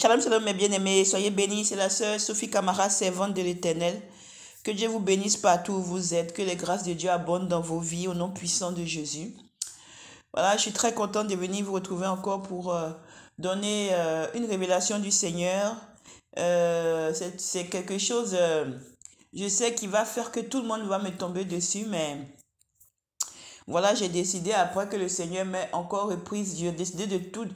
Shalom, shalom, mes bien-aimés, soyez bénis. C'est la sœur Sophie Camara, servante de l'Éternel. Que Dieu vous bénisse partout où vous êtes. Que les grâces de Dieu abondent dans vos vies au nom puissant de Jésus. Voilà, je suis très contente de venir vous retrouver encore pour donner une révélation du Seigneur. C'est quelque chose, je sais, qui va faire que tout le monde va me tomber dessus, mais voilà, j'ai décidé, après que le Seigneur m'ait encore reprise, j'ai décidé de tout,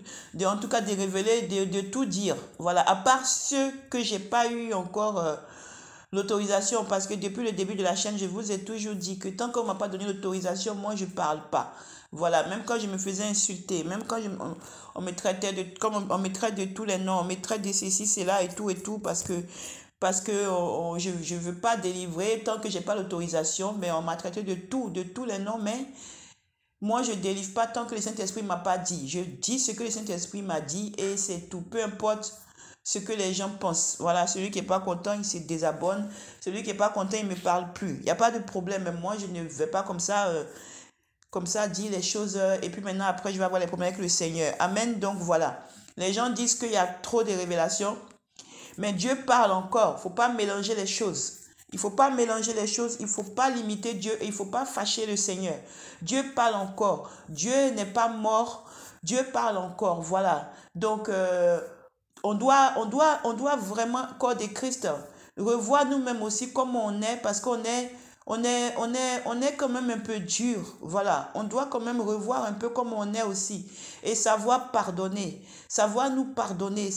en tout cas de révéler, de tout dire. Voilà, à part ceux que j'ai pas eu encore l'autorisation, parce que depuis le début de la chaîne, je vous ai toujours dit que tant qu'on m'a pas donné l'autorisation, moi je parle pas. Voilà, même quand je me faisais insulter, même quand on me traitait de, comme on me traite de tous les noms, on me traite de ceci, cela et tout, parce que je ne veux pas délivrer tant que j'ai pas l'autorisation, mais on m'a traité de tous les noms, mais moi, je ne délivre pas tant que le Saint-Esprit ne m'a pas dit. Je dis ce que le Saint-Esprit m'a dit et c'est tout. Peu importe ce que les gens pensent. Voilà, celui qui n'est pas content, il se désabonne. Celui qui n'est pas content, il ne me parle plus. Il n'y a pas de problème. Mais moi, je ne vais pas comme ça dire les choses. Et puis maintenant, après, je vais avoir les problèmes avec le Seigneur. Amen. Donc voilà. Les gens disent qu'il y a trop de révélations. Mais Dieu parle encore. Il ne faut pas mélanger les choses. Il ne faut pas mélanger les choses. Il ne faut pas limiter Dieu et il ne faut pas fâcher le Seigneur. Dieu parle encore. Dieu n'est pas mort. Dieu parle encore. Voilà. Donc, on doit vraiment, corps de Christ, revoir nous-mêmes aussi comme on est parce qu'on est quand même un peu dur. Voilà. On doit quand même revoir un peu comme on est aussi et savoir pardonner. Savoir nous pardonner,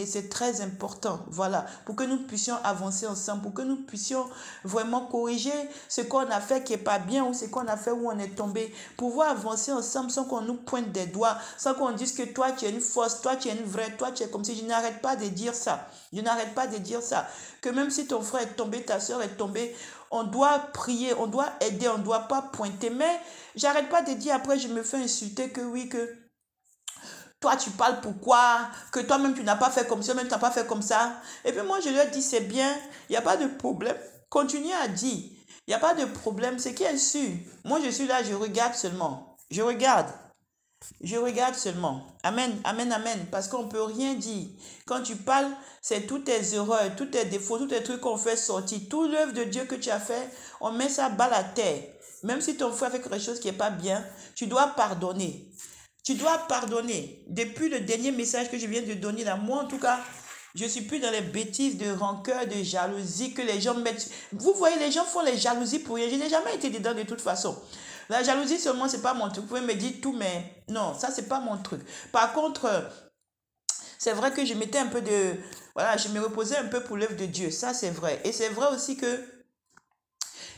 c'est très important, voilà, pour que nous puissions avancer ensemble, pour que nous puissions vraiment corriger ce qu'on a fait qui n'est pas bien ou ce qu'on a fait où on est tombé, pouvoir avancer ensemble sans qu'on nous pointe des doigts, sans qu'on dise que toi tu es une fausse, toi tu es une vraie, toi tu es comme si, je n'arrête pas de dire ça, que même si ton frère est tombé, ta soeur est tombée, on doit prier, on doit aider, on ne doit pas pointer, mais j'arrête pas de dire après je me fais insulter que oui, que toi, tu parles pourquoi, que toi-même, tu n'as pas fait comme ça, même tu n'as pas fait comme ça. Et puis moi, je leur dis, c'est bien, il n'y a pas de problème. Continuez à dire, il n'y a pas de problème, c'est qui est sûr. Moi, je suis là, je regarde seulement. Je regarde seulement. Amen, amen, amen. Parce qu'on ne peut rien dire. Quand tu parles, c'est toutes tes erreurs, tous tes défauts, tous tes trucs qu'on fait sortir. Tout l'œuvre de Dieu que tu as fait, on met ça bas à terre. Même si ton frère fait quelque chose qui n'est pas bien, tu dois pardonner. Tu dois pardonner. Depuis le dernier message que je viens de donner là, moi en tout cas, je suis plus dans les bêtises de rancœur, de jalousie que les gens mettent. Vous voyez, les gens font les jalousies pour rien. Je n'ai jamais été dedans de toute façon. La jalousie seulement, c'est pas mon truc. Vous pouvez me dire tout, mais non, ça, c'est pas mon truc. Par contre, c'est vrai que je mettais un peu de... Voilà, je me reposais un peu pour l'œuvre de Dieu. Ça, c'est vrai. Et c'est vrai aussi que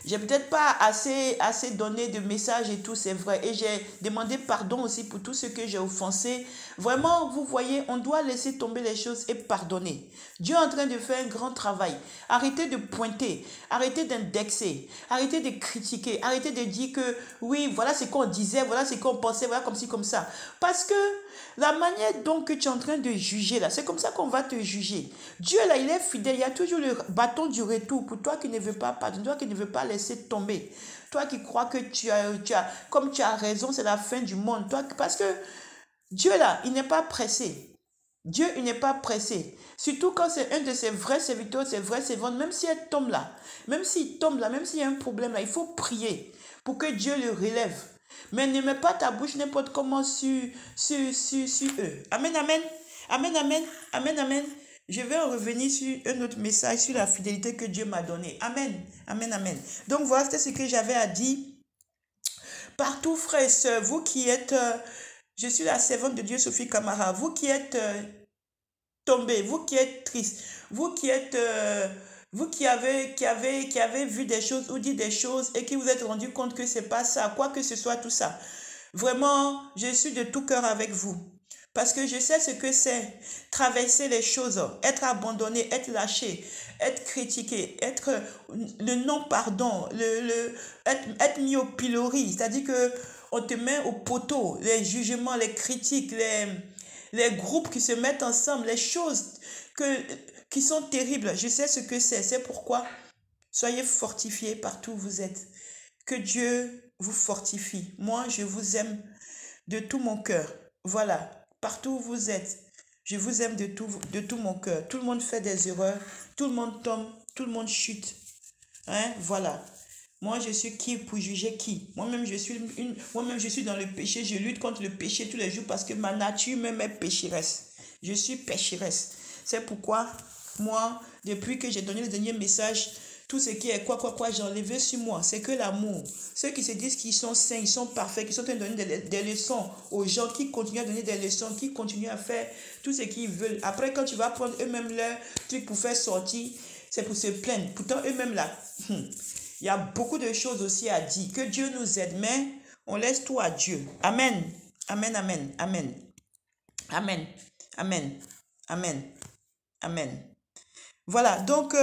j'ai peut-être pas assez donné de messages et tout, c'est vrai. Et j'ai demandé pardon aussi pour tout ce que j'ai offensé. Vraiment, vous voyez, on doit laisser tomber les choses et pardonner. Dieu est en train de faire un grand travail. Arrêtez de pointer, arrêtez d'indexer, arrêtez de critiquer, arrêtez de dire que oui, voilà ce qu'on disait, voilà ce qu'on pensait, voilà comme ci, comme ça. Parce que la manière dont que tu es en train de juger là, c'est comme ça qu'on va te juger. Dieu là, il est fidèle, il y a toujours le bâton du retour pour toi qui ne veux pas pardonner, toi qui ne veux pas laisser tomber. Toi qui crois que comme tu as raison, c'est la fin du monde. Toi, parce que Dieu là, il n'est pas pressé. Dieu, il n'est pas pressé. Surtout quand c'est un de ses vrais serviteurs, ses vrais servantes, même si elle tombe là, même s'il tombe là, même s'il y a un problème là, il faut prier pour que Dieu le relève. Mais ne mets pas ta bouche n'importe comment sur eux. Amen, amen. Amen, amen. Amen, amen. Je vais revenir sur un autre message sur la fidélité que Dieu m'a donnée. Amen. Amen, amen. Donc voilà, c'était ce que j'avais à dire. Partout, frères et sœurs, vous qui êtes... je suis la servante de Dieu, Sophie Camara. Vous qui êtes tombés, vous qui êtes tristes, vous qui êtes... vous qui avez vu des choses ou dit des choses et qui vous êtes rendu compte que c'est pas ça, quoi que ce soit, tout ça. Vraiment, je suis de tout cœur avec vous. Parce que je sais ce que c'est traverser les choses, être abandonné, être lâché, être critiqué, être le non-pardon, être mis au pilori. C'est-à-dire que on te met au poteau, les jugements, les critiques, les groupes qui se mettent ensemble, les choses qui sont terribles. Je sais ce que c'est. C'est pourquoi soyez fortifiés partout où vous êtes. Que Dieu vous fortifie. Moi, je vous aime de tout mon cœur. Voilà, partout où vous êtes. Je vous aime de tout mon cœur. Tout le monde fait des erreurs. Tout le monde tombe. Tout le monde chute. Hein? Voilà. Moi, je suis qui pour juger qui? Moi-même, je suis dans le péché. Je lutte contre le péché tous les jours parce que ma nature même est pécheresse. Je suis pécheresse. C'est pourquoi, moi, depuis que j'ai donné le dernier message, tout ce qui est quoi, j'ai enlevé sur moi. C'est que l'amour. Ceux qui se disent qu'ils sont saints, ils sont parfaits, qui sont en train de donner des leçons aux gens, qui continuent à donner des leçons, qui continuent à faire tout ce qu'ils veulent. Après, quand tu vas prendre eux-mêmes leur truc pour faire sortir, c'est pour se plaindre. Pourtant, eux-mêmes là, il y a beaucoup de choses aussi à dire. Que Dieu nous aide, mais on laisse tout à Dieu. Amen. Amen, amen, amen. Amen, amen, amen, amen. Voilà, donc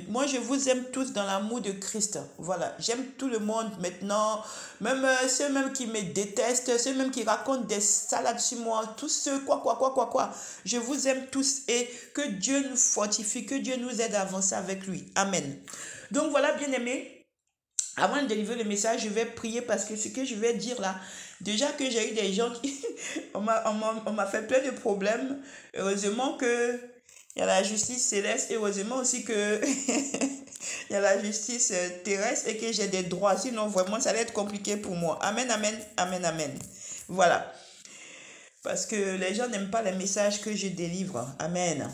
moi je vous aime tous dans l'amour de Christ. Voilà, j'aime tout le monde maintenant, même ceux même qui me détestent, ceux même qui racontent des salades sur moi, tous ceux, quoi. Je vous aime tous et que Dieu nous fortifie, que Dieu nous aide à avancer avec lui. Amen. Donc voilà, bien-aimés. Avant de délivrer le message, je vais prier parce que ce que je vais dire là, déjà que j'ai eu des gens qui... on m'a fait plein de problèmes. Heureusement que il y a la justice céleste et heureusement aussi que il y a la justice terrestre et que j'ai des droits. Sinon, vraiment, ça allait être compliqué pour moi. Amen, amen, amen, amen. Voilà. Parce que les gens n'aiment pas les messages que je délivre. Amen.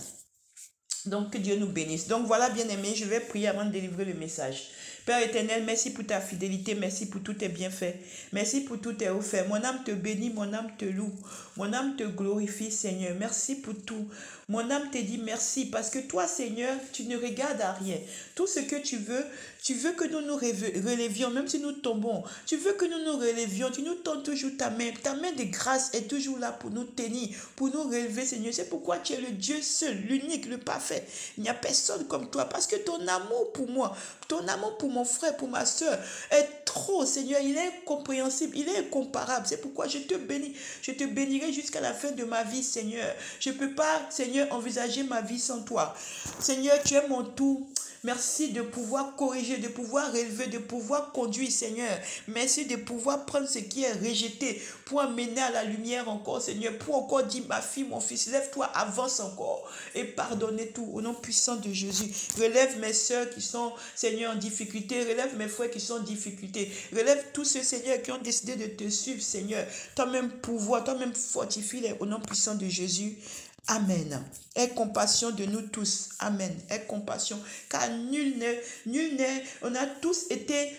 Donc, que Dieu nous bénisse. Donc, voilà, bien-aimés, je vais prier avant de délivrer le message. Père éternel, merci pour ta fidélité, merci pour tous tes bienfaits, merci pour tous tes offerts. Mon âme te bénit, mon âme te loue, mon âme te glorifie, Seigneur. Merci pour tout. Mon âme te dit merci parce que toi, Seigneur, tu ne regardes à rien. Tout ce que tu veux que nous nous relevions, même si nous tombons. Tu veux que nous nous relevions, tu nous tends toujours ta main. Ta main de grâce est toujours là pour nous tenir, pour nous relever, Seigneur. C'est pourquoi tu es le Dieu seul, l'unique, le parfait. Il n'y a personne comme toi parce que ton amour pour moi, ton amour pour mon frère, pour ma soeur est trop, Seigneur. Il est incompréhensible, il est incomparable. C'est pourquoi je te bénis. Je te bénirai jusqu'à la fin de ma vie, Seigneur. Je ne peux pas, Seigneur, envisager ma vie sans toi. Seigneur, tu es mon tout. Merci de pouvoir corriger, de pouvoir relever, de pouvoir conduire, Seigneur. Merci de pouvoir prendre ce qui est rejeté pour amener à la lumière encore, Seigneur. Pour encore dire, ma fille, mon fils, lève-toi, avance encore et pardonnez tout au nom puissant de Jésus. Relève mes soeurs qui sont, Seigneur, en difficulté. Relève mes frères qui sont en difficulté. Relève tous ceux, Seigneur, qui ont décidé de te suivre, Seigneur. Toi-même pouvoir, toi-même fortifie-les au nom puissant de Jésus. Amen. Aie compassion de nous tous. Amen. Aie compassion. Car nul n'est, on a tous été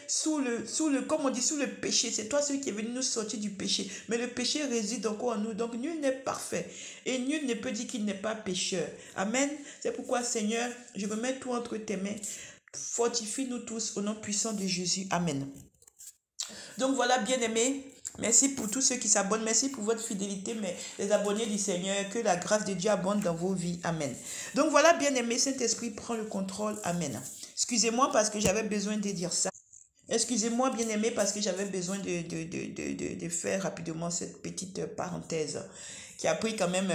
comme on dit, sous le péché. C'est toi celui qui est venu nous sortir du péché. Mais le péché réside encore en nous. Donc nul n'est parfait. Et nul ne peut dire qu'il n'est pas pécheur. Amen. C'est pourquoi, Seigneur, je remets tout entre tes mains. Fortifie-nous tous au nom puissant de Jésus. Amen. Donc voilà, bien-aimés. Merci pour tous ceux qui s'abonnent. Merci pour votre fidélité, mais les abonnés du Seigneur, que la grâce de Dieu abonde dans vos vies. Amen. Donc voilà, bien-aimé, Saint-Esprit prend le contrôle. Amen. Excusez-moi parce que j'avais besoin de dire ça. Excusez-moi, bien-aimé, parce que j'avais besoin de faire rapidement cette petite parenthèse qui a pris quand même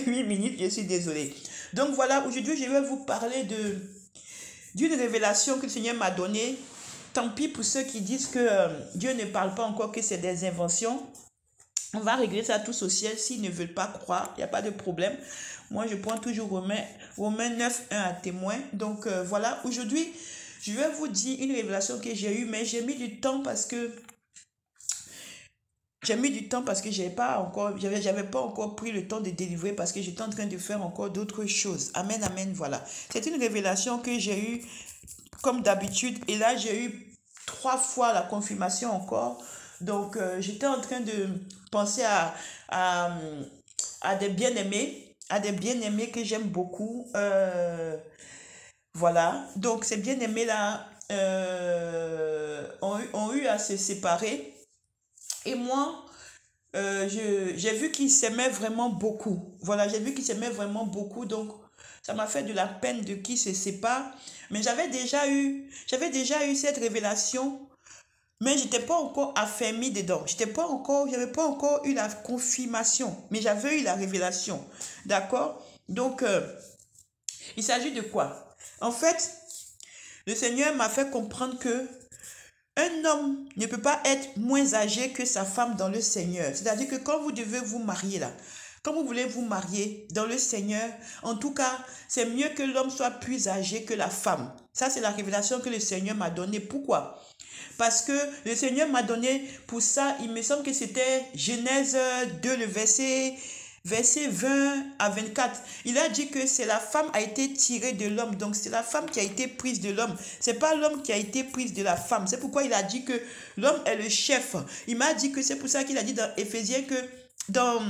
8 minutes. Je suis désolée. Donc voilà, aujourd'hui, je vais vous parler d'une révélation que le Seigneur m'a donnée. Tant pis pour ceux qui disent que Dieu ne parle pas encore, que c'est des inventions. On va régler ça tous au ciel. S'ils ne veulent pas croire, il n'y a pas de problème. Moi, je prends toujours Romains 9, 1 à témoin. Donc, voilà. Aujourd'hui, je vais vous dire une révélation que j'ai eue, mais j'ai mis du temps parce que j'avais pas encore pris le temps de délivrer parce que j'étais en train de faire encore d'autres choses. Amen, amen, voilà. C'est une révélation que j'ai eue comme d'habitude. Et là, j'ai eu 3 fois la confirmation encore. Donc, j'étais en train de penser à des bien-aimés, que j'aime beaucoup. Voilà. Donc, ces bien-aimés-là ont eu à se séparer. Et moi, j'ai vu qu'ils s'aimaient vraiment beaucoup. Voilà, j'ai vu qu'ils s'aimaient vraiment beaucoup. Donc, ça m'a fait de la peine de qu'ils se séparent. Mais j'avais déjà eu cette révélation, mais je n'étais pas encore affermie dedans. Je n'avais pas encore eu la confirmation, mais j'avais eu la révélation. D'accord? Donc, il s'agit de quoi? En fait, le Seigneur m'a fait comprendre que Un homme ne peut pas être moins âgé que sa femme dans le Seigneur. C'est-à-dire que quand vous devez vous marier là, quand vous voulez vous marier dans le Seigneur, en tout cas, c'est mieux que l'homme soit plus âgé que la femme. Ça, c'est la révélation que le Seigneur m'a donnée. Pourquoi? Parce que le Seigneur m'a donné pour ça, il me semble que c'était Genèse 2, le verset 20 à 24. Il a dit que c'est la femme a été tirée de l'homme. Donc c'est la femme qui a été prise de l'homme. C'est pas l'homme qui a été prise de la femme. C'est pourquoi il a dit que l'homme est le chef. Il m'a dit que c'est pour ça qu'il a dit dans Éphésiens que dans,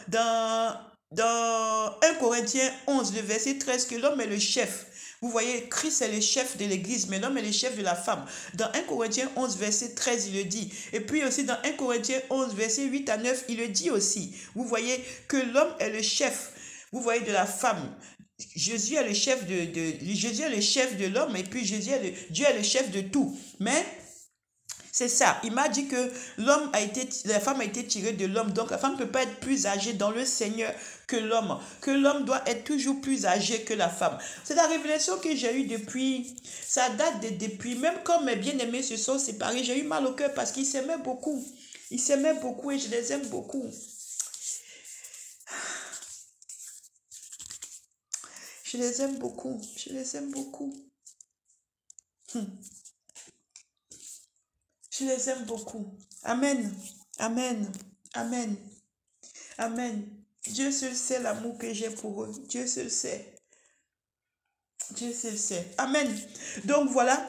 dans 1 Corinthiens 11, le verset 13, que l'homme est le chef. Vous voyez, Christ est le chef de l'église, mais l'homme est le chef de la femme. Dans 1 Corinthiens 11, verset 13, il le dit. Et puis aussi dans 1 Corinthiens 11, verset 8 à 9, il le dit aussi. Vous voyez que l'homme est le chef, vous voyez, de la femme. Jésus est le chef Jésus est le chef de l'homme, et puis Dieu est le chef de tout. Mais c'est ça. Il m'a dit que la femme a été tirée de l'homme. Donc la femme ne peut pas être plus âgée dans le Seigneur que l'homme. Que l'homme doit être toujours plus âgé que la femme. C'est la révélation que j'ai eue depuis. Ça date depuis. Même quand mes bien-aimés se sont séparés, j'ai eu mal au cœur parce qu'ils s'aimaient beaucoup. Ils s'aimaient beaucoup et je les aime beaucoup. Je les aime beaucoup. Je les aime beaucoup. Je les aime beaucoup. Amen. Amen. Amen. Amen. Dieu seul sait l'amour que j'ai pour eux. Dieu seul sait. Dieu seul sait. Amen. Donc voilà.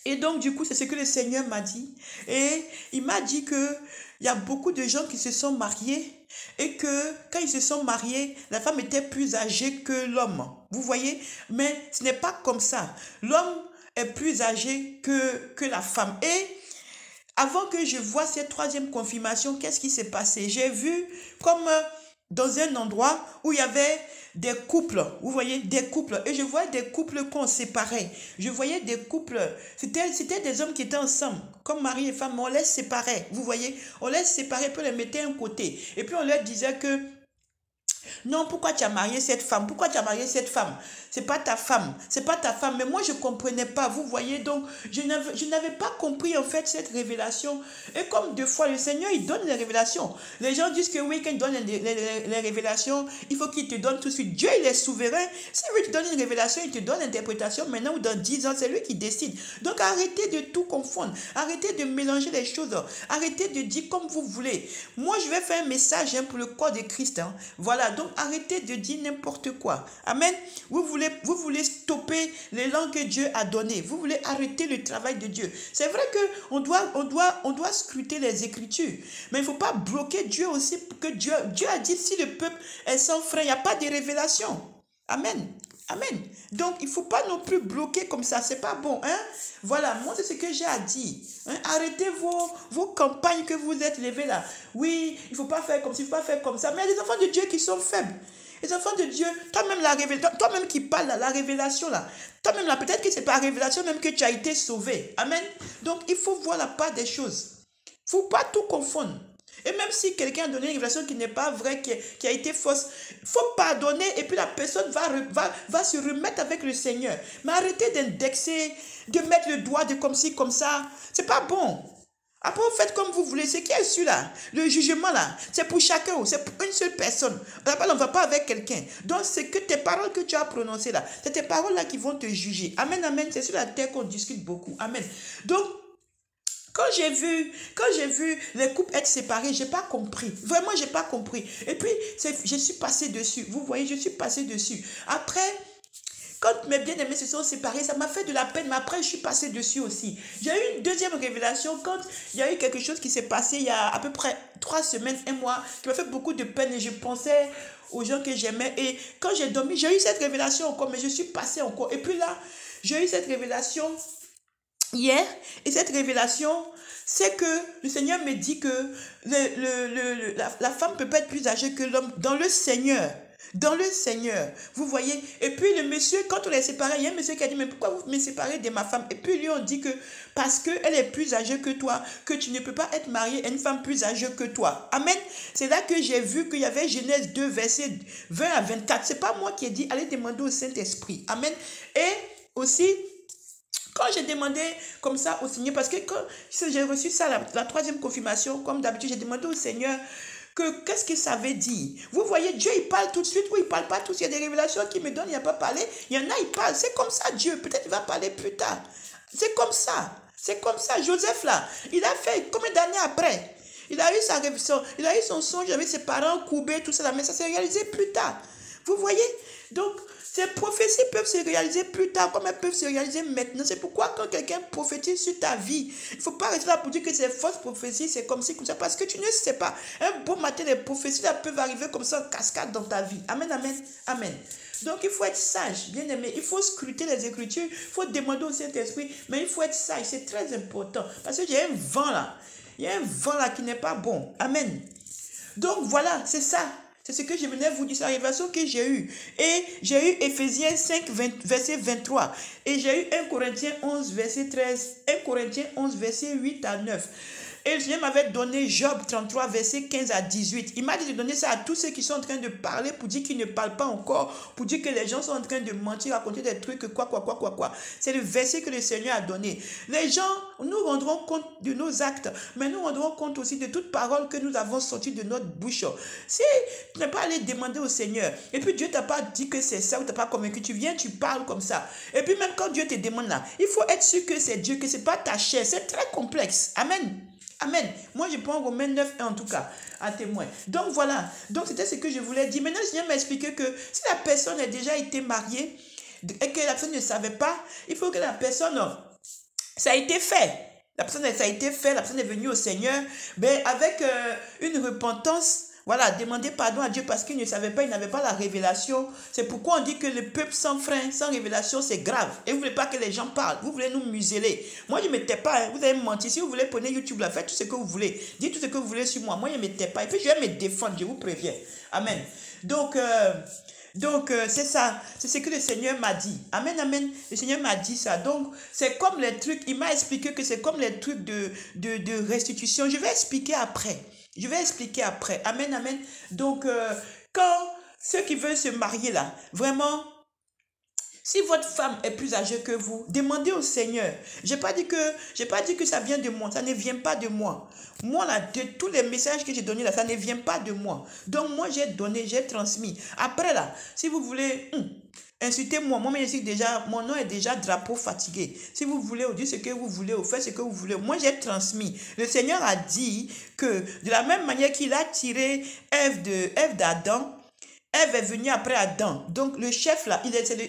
Et donc du coup, c'est ce que le Seigneur m'a dit. Et il m'a dit que il y a beaucoup de gens qui se sont mariés et que quand ils se sont mariés, la femme était plus âgée que l'homme. Vous voyez? Mais ce n'est pas comme ça. L'homme est plus âgé que la femme. Et avant que je voie cette troisième confirmation, qu'est-ce qui s'est passé? J'ai vu comme dans un endroit où il y avait des couples, vous voyez, des couples, et je voyais des couples qu'on séparait. Je voyais des couples, c'était des hommes qui étaient ensemble, comme mari et femme, mais on les séparait, vous voyez, on les séparait, puis on les mettait à un côté, et puis on leur disait que non, pourquoi tu as marié cette femme? Pourquoi tu as marié cette femme? C'est pas ta femme. C'est pas ta femme. Mais moi, je ne comprenais pas. Vous voyez, donc, je n'avais pas compris, en fait, cette révélation. Et comme deux fois, le Seigneur, il donne les révélations. Les gens disent que oui, quand il donne les révélations, il faut qu'il te donne tout de suite. Dieu, il est souverain. Si lui te donne une révélation, il te donne l'interprétation. Maintenant ou dans 10 ans, c'est lui qui décide. Donc, arrêtez de tout confondre. Arrêtez de mélanger les choses. Arrêtez de dire comme vous voulez. Moi, je vais faire un message pour le corps de Christ. Voilà, donc arrêtez de dire n'importe quoi. Amen. Vous voulez stopper l'élan que Dieu a donné. Vous voulez arrêter le travail de Dieu. C'est vrai qu'on doit scruter les Écritures. Mais il ne faut pas bloquer Dieu aussi. Que Dieu a dit si le peuple est sans frein, il n'y a pas de révélation. Amen. Amen. Donc, il ne faut pas non plus bloquer comme ça. C'est pas bon. Hein? Voilà, moi, c'est ce que j'ai à dire. Hein? Arrêtez vos campagnes que vous êtes levées là. Oui, il ne faut pas faire comme ça, il ne faut pas faire comme ça. Mais il y a des enfants de Dieu qui sont faibles. Les enfants de Dieu, toi-même qui parles là, la révélation là, toi-même là, peut-être que c'est par révélation même que tu as été sauvé. Amen. Donc, il faut voir la part des choses. Il ne faut pas tout confondre. Et même si quelqu'un a donné une révélation qui n'est pas vraie, qui a été fausse, il faut pardonner et puis la personne va se remettre avec le Seigneur. Mais arrêtez d'indexer, de mettre le doigt de comme ci, comme ça. C'est pas bon. Après, vous faites comme vous voulez. Ce qui est sûr là, le jugement là, c'est pour chacun, c'est pour une seule personne. On ne va pas avec quelqu'un. Donc, c'est que tes paroles que tu as prononcées là, c'est tes paroles là qui vont te juger. Amen, amen. C'est sur la terre qu'on discute beaucoup. Amen. Donc, quand j'ai vu les couples être séparés, j'ai pas compris. Vraiment, j'ai pas compris. Et puis, je suis passée dessus. Vous voyez, je suis passée dessus. Après, quand mes bien-aimés se sont séparés, ça m'a fait de la peine, mais après, je suis passée dessus aussi. J'ai eu une deuxième révélation quand il y a eu quelque chose qui s'est passé il y a à peu près 3 semaines, 1 mois, qui m'a fait beaucoup de peine et je pensais aux gens que j'aimais. Et quand j'ai dormi, j'ai eu cette révélation encore, mais je suis passée encore. Et puis là, j'ai eu cette révélation hier, et cette révélation, c'est que le Seigneur me dit que la femme ne peut pas être plus âgée que l'homme dans le Seigneur. Dans le Seigneur, vous voyez. Et puis le monsieur, quand on est séparés, il y a un monsieur qui a dit, mais pourquoi vous me séparez de ma femme? Et puis lui, on dit que parce qu'elle est plus âgée que toi, que tu ne peux pas être marié à une femme plus âgée que toi. Amen. C'est là que j'ai vu qu'il y avait Genèse 2, versets 20 à 24. Ce n'est pas moi qui ai dit, allez demander au Saint-Esprit. Amen. Et aussi, Quand j'ai demandé comme ça au Seigneur, parce que quand j'ai reçu ça, la troisième confirmation, comme d'habitude, j'ai demandé au Seigneur que qu'est-ce que ça veut dire. Vous voyez, Dieu, il parle tout de suite ou il ne parle pas tout de suite. Il y a des révélations qu'il me donne, il n'a pas parlé. Il y en a, il parle. C'est comme ça, Dieu. Peut-être il va parler plus tard. C'est comme ça. C'est comme ça. Joseph, là, il a fait combien d'années après? Il a eu sa révélation, il a eu son songe avec ses parents courbés, tout ça, mais ça s'est réalisé plus tard. Vous voyez? Donc, ces prophéties peuvent se réaliser plus tard, comme elles peuvent se réaliser maintenant. C'est pourquoi quand quelqu'un prophétise sur ta vie, il ne faut pas rester là pour dire que c'est fausses prophéties, c'est comme ci, comme ça, parce que tu ne sais pas. Un beau matin, les prophéties là peuvent arriver comme ça en cascade dans ta vie. Amen, amen, amen. Donc, il faut être sage, bien aimé. Il faut scruter les Écritures, il faut demander au Saint-Esprit, mais il faut être sage, c'est très important. Parce que j'ai un vent là. Il y a un vent là qui n'est pas bon. Amen. Donc, voilà, c'est ça. C'est ce que je venais vous dire, c'est la révélation que j'ai eue. Et j'ai eu Éphésiens 5, verset 23. Et j'ai eu 1 Corinthiens 11, verset 13. 1 Corinthiens 11, verset 8 à 9. Et le Seigneur m'avait donné Job 33, verset 15 à 18. Il m'a dit de donner ça à tous ceux qui sont en train de parler pour dire qu'ils ne parlent pas encore, pour dire que les gens sont en train de mentir, raconter des trucs, quoi. C'est le verset que le Seigneur a donné. Les gens, nous rendrons compte de nos actes, mais nous rendrons compte aussi de toute parole que nous avons sortie de notre bouche. Si tu n'es pas allé demander au Seigneur, et puis Dieu ne t'a pas dit que c'est ça, ou tu n'es pas convaincu, tu viens, tu parles comme ça. Et puis même quand Dieu te demande là, il faut être sûr que c'est Dieu, que ce n'est pas ta chair. C'est très complexe. Amen. Amen. Moi, je prends Romains 9, en tout cas, à témoin. Donc, voilà. Donc, c'était ce que je voulais dire. Maintenant, le Seigneur m'a expliqué que si la personne a déjà été mariée et que la personne ne savait pas, il faut que la personne... Ça a été fait. La personne, ça a été fait. La personne est venue au Seigneur. Mais avec une repentance... Voilà, demander pardon à Dieu parce qu'il ne savait pas, il n'avait pas la révélation. C'est pourquoi on dit que le peuple sans frein, sans révélation, c'est grave. Et vous ne voulez pas que les gens parlent. Vous voulez nous museler. Moi, je ne me tais pas. Hein. Vous avez menti. Si vous voulez, prenez YouTube, là, faites tout ce que vous voulez. Dites tout ce que vous voulez sur moi. Moi, je ne me tais pas. Et puis, je vais me défendre. Je vous préviens. Amen. Donc, c'est ça. C'est ce que le Seigneur m'a dit. Amen, amen. Le Seigneur m'a dit ça. Donc, c'est comme les trucs. Il m'a expliqué que c'est comme les trucs de restitution. Je vais expliquer après. Je vais expliquer après. Amen, amen. Donc, quand ceux qui veulent se marier là, vraiment, si votre femme est plus âgée que vous, demandez au Seigneur. J'ai pas dit que ça vient de moi. Ça ne vient pas de moi. Moi, là, de tous les messages que j'ai donnés là, ça ne vient pas de moi. Donc, moi, j'ai donné, j'ai transmis. Après là, si vous voulez... insultez-moi, moi je suis déjà, mon nom est déjà drapeau fatigué. Si vous voulez, dites ce que vous voulez, ou faites ce que vous voulez. Moi j'ai transmis. Le Seigneur a dit que de la même manière qu'il a tiré Ève d'Adam, Ève est venue après Adam. Donc le chef là,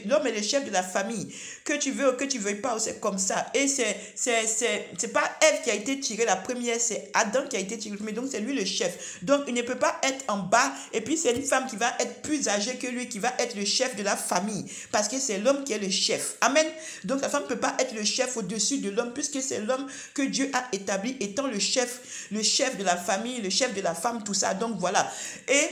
l'homme est le chef de la famille. Que tu veux ou que tu ne veuilles pas, c'est comme ça. Et c'est pas Ève qui a été tirée la première, c'est Adam qui a été tiré. Mais donc c'est lui le chef. Donc il ne peut pas être en bas. Et puis c'est une femme qui va être plus âgée que lui, qui va être le chef de la famille. Parce que c'est l'homme qui est le chef. Amen. Donc la femme ne peut pas être le chef au-dessus de l'homme, puisque c'est l'homme que Dieu a établi étant le chef de la famille, le chef de la femme, tout ça. Donc voilà. Et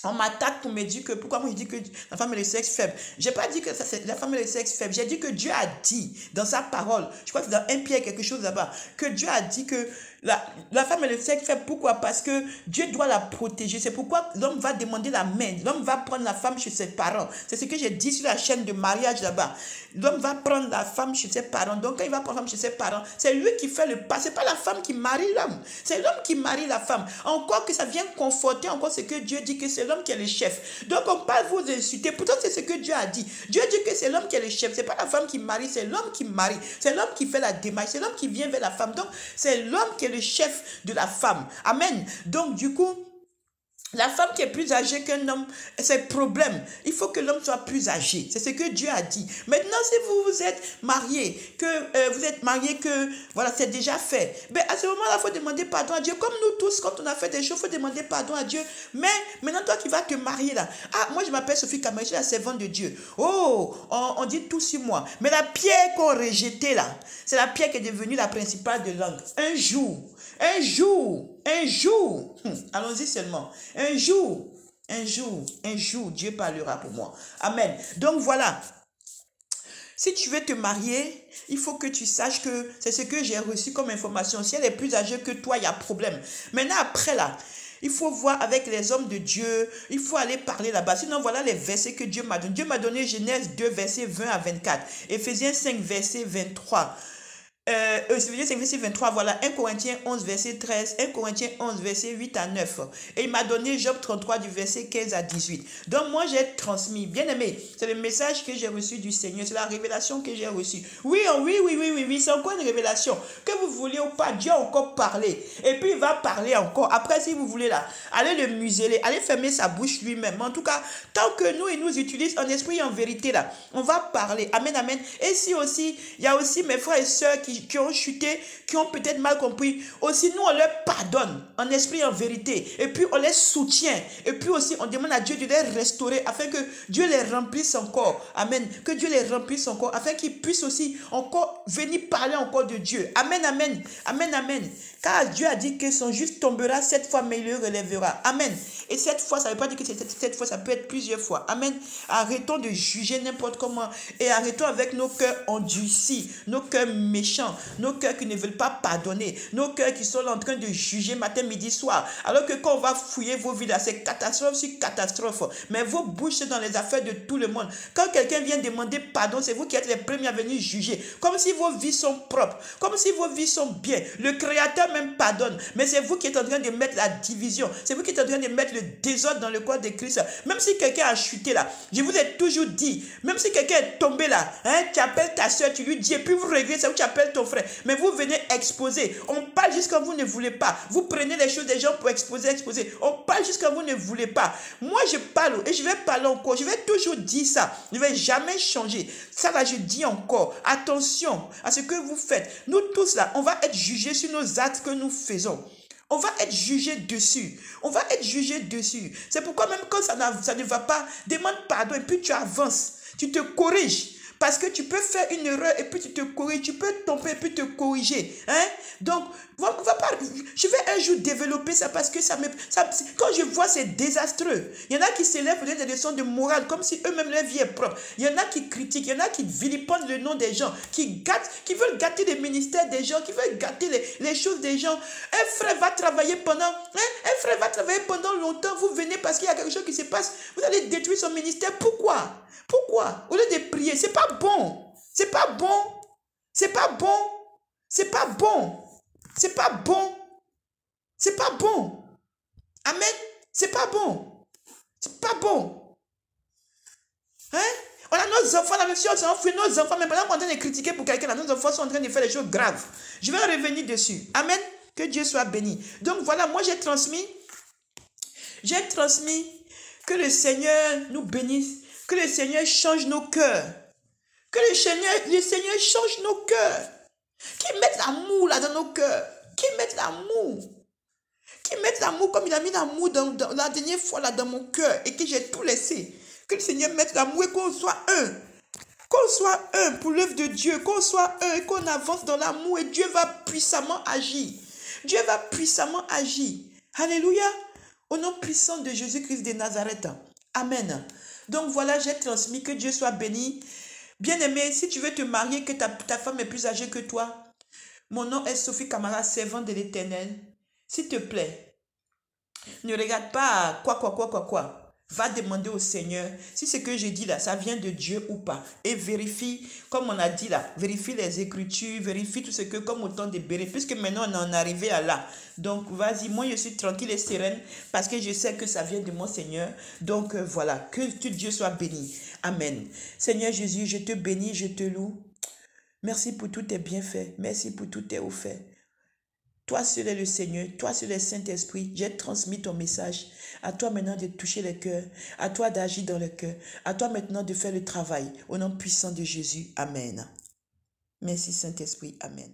on m'attaque pour me dire que, pourquoi moi je dis que la femme est le sexe faible. Je n'ai pas dit que la femme est le sexe faible. J'ai dit que Dieu a dit dans sa parole, je crois que c'est dans 1 Pierre quelque chose là-bas, que Dieu a dit que la femme est le sexe faible. Pourquoi? Parce que Dieu doit la protéger. C'est pourquoi l'homme va demander la main. L'homme va prendre la femme chez ses parents. C'est ce que j'ai dit sur la chaîne de mariage là-bas. L'homme va prendre la femme chez ses parents. Donc quand il va prendre la femme chez ses parents, c'est lui qui fait le pas. Ce n'est pas la femme qui marie l'homme. C'est l'homme qui marie la femme. Encore que ça vient conforter encore ce que Dieu dit, que c'est l'homme qui est le chef. Donc on parle vous insulter. Pourtant c'est ce que Dieu a dit. Dieu dit que c'est l'homme qui est le chef. Ce n'est pas la femme qui marie, c'est l'homme qui marie. C'est l'homme qui fait la démarche. C'est l'homme qui vient vers la femme. Donc c'est l'homme qui est le chef de la femme. Amen. Donc du coup, la femme qui est plus âgée qu'un homme, c'est problème. Il faut que l'homme soit plus âgé. C'est ce que Dieu a dit. Maintenant, si vous êtes marié, que voilà, c'est déjà fait. Ben, à ce moment-là, il faut demander pardon à Dieu. Comme nous tous, quand on a fait des choses, il faut demander pardon à Dieu. Mais maintenant, toi qui vas te marier là. Ah, moi je m'appelle Sophie Kamara, je suis la servante de Dieu. Oh, on dit tout sur moi. Mais la pierre qu'on rejetait là, c'est la pierre qui est devenue la principale de l'angle. Un jour, allons-y seulement. Un jour, Dieu parlera pour moi. Amen. Donc voilà. Si tu veux te marier, il faut que tu saches que c'est ce que j'ai reçu comme information. Si elle est plus âgée que toi, il y a problème. Maintenant, après là, Il faut voir avec les hommes de Dieu. Il faut aller parler là-bas. Sinon, voilà les versets que Dieu m'a donné. Dieu m'a donné Genèse 2, versets 20 à 24. Éphésiens 5, verset 23. Éphésiens 5, verset 23, voilà. 1 Corinthiens 11, verset 13. 1 Corinthiens 11, verset 8 à 9. Et il m'a donné Job 33, du verset 15 à 18. Donc, moi, j'ai transmis. Bien aimé, c'est le message que j'ai reçu du Seigneur. C'est la révélation que j'ai reçue. Oui, c'est encore une révélation. Que vous vouliez ou pas, Dieu a encore parlé. Et puis, il va parler encore. Après, si vous voulez là, allez le museler, allez fermer sa bouche lui-même. En tout cas, tant que nous, il nous utilise en esprit et en vérité là, on va parler. Amen, amen. Et si aussi, il y a aussi mes frères et sœurs qui ont chuté, qui ont peut-être mal compris, aussi nous on leur pardonne en esprit et en vérité, et puis on les soutient, et puis aussi on demande à Dieu de les restaurer afin que Dieu les remplisse encore. Amen. Que Dieu les remplisse encore afin qu'ils puissent aussi encore venir parler encore de Dieu. Amen, amen. Amen, amen. Car Dieu a dit que son juste tombera 7 fois, mais il le relèvera. Amen. Et 7 fois, ça ne veut pas dire que cette fois, ça peut être plusieurs fois. Amen. Arrêtons de juger n'importe comment et arrêtons avec nos cœurs endurcis, nos cœurs méchants, nos cœurs qui ne veulent pas pardonner, nos cœurs qui sont là en train de juger matin, midi, soir. Alors que quand on va fouiller vos vies là, c'est catastrophe sur catastrophe. Mais vos bouches, c'est dans les affaires de tout le monde. Quand quelqu'un vient demander pardon, c'est vous qui êtes les premiers à venir juger. Comme si vos vies sont propres, comme si vos vies sont bien. Le Créateur même pardonne, mais c'est vous qui êtes en train de mettre la division, c'est vous qui êtes en train de mettre le désordre dans le corps de Christ. Même si quelqu'un a chuté là, je vous ai toujours dit, même si quelqu'un est tombé là, hein, tu appelles ta soeur, tu lui dis, et puis vous réglez ça, ou tu appelles ton frère, mais vous venez exposer. On parle jusqu'à vous ne voulez pas. Vous prenez les choses des gens pour exposer. On parle jusqu'à vous ne voulez pas. Moi je parle et je vais parler encore, je vais toujours dire ça, je ne vais jamais changer. Ça là je dis encore, attention à ce que vous faites. Nous tous là, on va être jugés sur nos actes que nous faisons. On va être jugé dessus. On va être jugé dessus. C'est pourquoi même quand ça ne va pas, demande pardon et puis tu avances. Tu te corriges. Parce que tu peux faire une erreur et puis tu te corriges. Tu peux tomber et puis te corriger. Hein? Donc, je vais un jour développer ça parce que quand je vois, c'est désastreux. Il y en a qui s'élèvent pour donner des leçons de morale comme si eux-mêmes leur vie est propre. Il y en a qui critiquent, il y en a qui vilipendent le nom des gens, qui veulent gâter les ministères des gens, qui veulent gâter les choses des gens. Un frère va travailler pendant longtemps. Vous venez parce qu'il y a quelque chose qui se passe. Vous allez détruire son ministère. Pourquoi? Au lieu de prier, c'est pas bon. C'est pas bon. C'est pas bon. C'est pas bon. C'est pas bon. C'est pas bon. Amen. C'est pas bon. C'est pas bon. Hein? On a nos enfants, la même chose, on fuit nos enfants, mais pendant qu'on est en train de critiquer pour quelqu'un, nos enfants sont en train de faire des choses graves. Je vais revenir dessus. Amen. Que Dieu soit béni. Donc voilà, moi j'ai transmis. Que le Seigneur nous bénisse. Que le Seigneur change nos cœurs. Que le Seigneur change nos cœurs. Qu'il mette l'amour là dans nos cœurs. Qu'il mette l'amour. Qu'il mette l'amour comme il a mis l'amour dans la dernière fois là dans mon cœur et que j'ai tout laissé. Que le Seigneur mette l'amour et qu'on soit un. Qu'on soit un pour l'œuvre de Dieu. Qu'on soit un et qu'on avance dans l'amour et Dieu va puissamment agir. Dieu va puissamment agir. Alléluia. Au nom puissant de Jésus-Christ de Nazareth. Amen. Donc voilà, j'ai transmis, que Dieu soit béni. Bien-aimé, si tu veux te marier, que ta femme est plus âgée que toi, mon nom est Sophie Camara, servante de l'Éternel. S'il te plaît, ne regarde pas quoi. Va demander au Seigneur si ce que je dis là, ça vient de Dieu ou pas. Et vérifie, comme on a dit là, vérifie les Écritures, vérifie tout ce que, comme autant de béret, puisque maintenant on en est arrivé à là. Donc vas-y, moi je suis tranquille et sereine parce que je sais que ça vient de mon Seigneur. Donc voilà, que Dieu soit béni. Amen. Seigneur Jésus, je te bénis, je te loue. Merci pour tous tes bienfaits. Merci pour tous tes hauts faits. Toi seul est le Seigneur, toi seul est le Saint-Esprit. J'ai transmis ton message. À toi maintenant de toucher les cœurs. À toi d'agir dans le cœur. À toi maintenant de faire le travail. Au nom puissant de Jésus. Amen. Merci Saint-Esprit. Amen.